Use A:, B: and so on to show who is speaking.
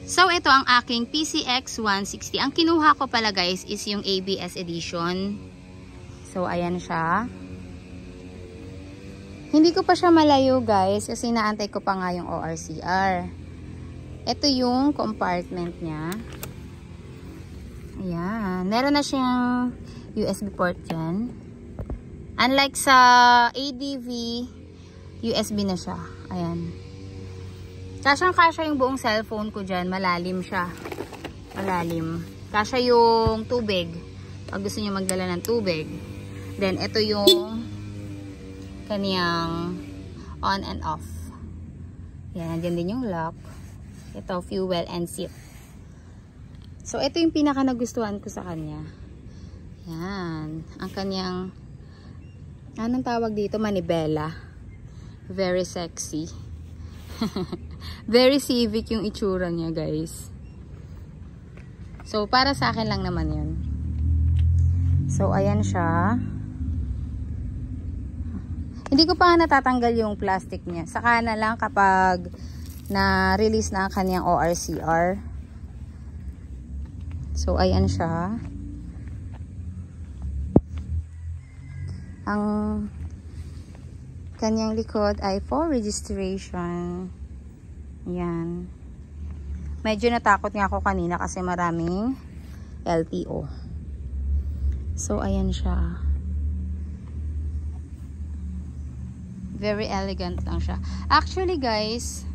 A: So, ito ang aking PCX 160. Ang kinuha ko pala guys is yung ABS edition. So, ayan siya. Hindi ko pa siya malayo guys kasi naantay ko pa nga yung ORCR. Ito yung compartment niya. Ayan. Meron na siyang USB port dyan. Unlike sa ADV, USB na siya. Ayan. Kasyang-kasya yung buong cellphone ko dyan. Malalim siya. Malalim. Kasya yung tubig. Pag gusto nyo magdala ng tubig. Then, ito yung kaniyang on and off. Yan. Nandiyan din yung lock. Ito, fuel and seat. So, ito yung pinaka nagustuhan ko sa kanya. Yan. Ang kaniyang anong tawag dito? Manibela. Very sexy. Very civic yung itsura niya guys. So para sa akin lang naman yun. So ayan siya. Hindi ko pa natatanggal yung plastic niya. Saka na lang kapag na-release na ang kanyang ORCR. So ayan siya. Ang kanyang likod ay for registration. Yan. Medyo natakot nga ako kanina kasi maraming LTO. So, ayan siya. Very elegant lang siya. Actually, guys,